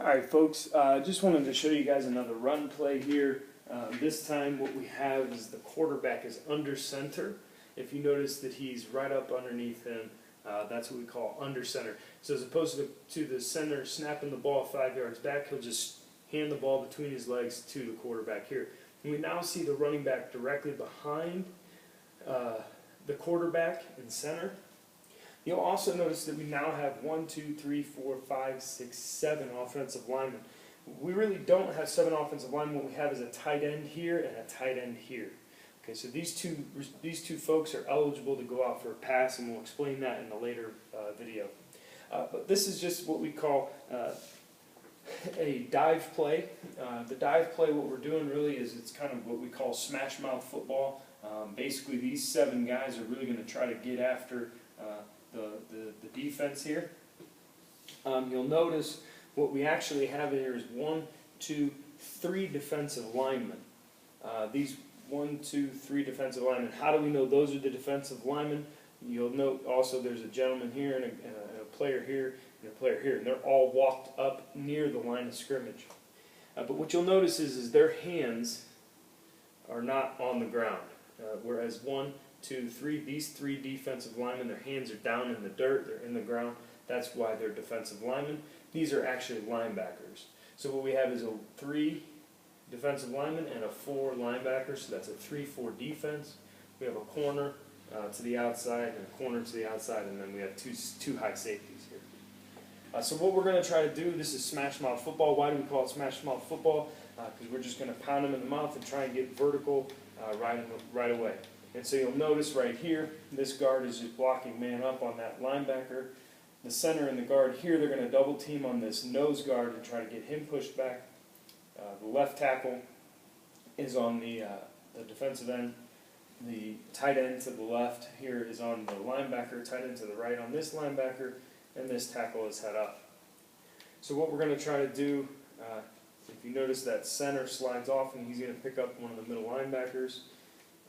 Alright folks, just wanted to show you guys another run play here. This time what we have is the quarterback is under center. If you notice that he's right up underneath him, that's what we call under center. So as opposed to the center snapping the ball 5 yards back, he'll just hand the ball between his legs to the quarterback here. And we now see the running back directly behind the quarterback in center. You'll also notice that we now have 1, 2, 3, 4, 5, 6, 7 offensive linemen. We really don't have 7 offensive linemen. What we have is a tight end here and a tight end here. Okay, so these two folks are eligible to go out for a pass, and we'll explain that in a later video. But this is just what we call a dive play. The dive play, what we're doing really is it's kind of what we call smash mouth football. Basically, these 7 guys are really going to try to get after the defense here. You'll notice what we actually have here is 1, 2, 3 defensive linemen. These 1, 2, 3 defensive linemen. How do we know those are the defensive linemen? You'll note also there's a gentleman here and a player here and a player here, and they're all walked up near the line of scrimmage. But what you'll notice is their hands are not on the ground, whereas 1, 2, 3, these 3 defensive linemen, their hands are down in the dirt, they're in the ground. That's why they're defensive linemen. These are actually linebackers. So what we have is a 3 defensive linemen and a 4 linebackers, so that's a 3-4 defense. We have a corner to the outside and a corner to the outside, and then we have two high safeties here. So what we're going to try to do, this is smash mouth football. Why do we call it smash mouth football? Because we're just going to pound them in the mouth and try and get vertical right away. And so you'll notice right here, this guard is just blocking man up on that linebacker. The center and the guard here, they're going to double team on this nose guard and try to get him pushed back. The left tackle is on the defensive end. The tight end to the left here is on the linebacker, tight end to the right on this linebacker, and this tackle is head up. So what we're going to try to do, if you notice that center slides off and he's going to pick up one of the middle linebackers,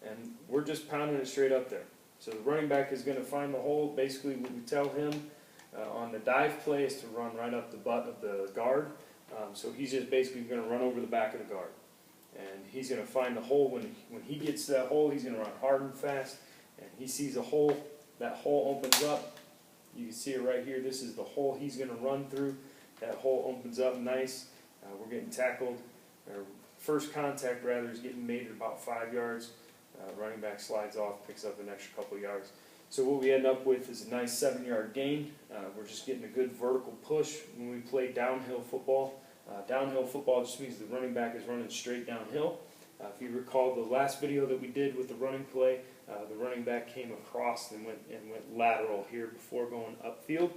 and we're just pounding it straight up there. So the running back is going to find the hole. Basically what we tell him on the dive play is to run right up the butt of the guard. So he's just basically going to run over the back of the guard. And he's going to find the hole. When he gets to that hole, he's going to run hard and fast. And he sees a hole. That hole opens up. You can see it right here. This is the hole he's going to run through. That hole opens up nice. We're getting tackled. Or first contact, rather, is getting made at about 5 yards. Running back slides off, picks up an extra couple yards. So what we end up with is a nice 7-yard gain. We're just getting a good vertical push when we play downhill football. Downhill football just means the running back is running straight downhill. If you recall the last video that we did with the running play, the running back came across and went lateral here before going upfield.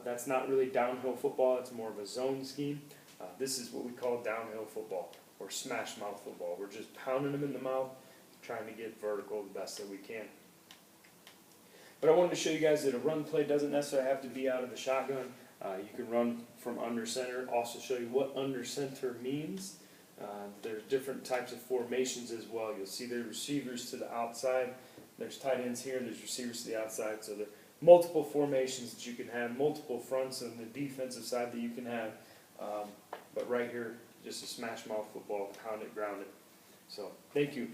That's not really downhill football, it's more of a zone scheme. This is what we call downhill football, or smash mouth football. We're just pounding them in the mouth, trying to get vertical the best that we can. But I wanted to show you guys that a run play doesn't necessarily have to be out of the shotgun. You can run from under center. Also show you what under center means. There's different types of formations as well. You'll see there's receivers to the outside. There's tight ends here. There's receivers to the outside. So there are multiple formations that you can have, multiple fronts on the defensive side that you can have. But right here, just a smash mouth football, pound it, ground it. So thank you.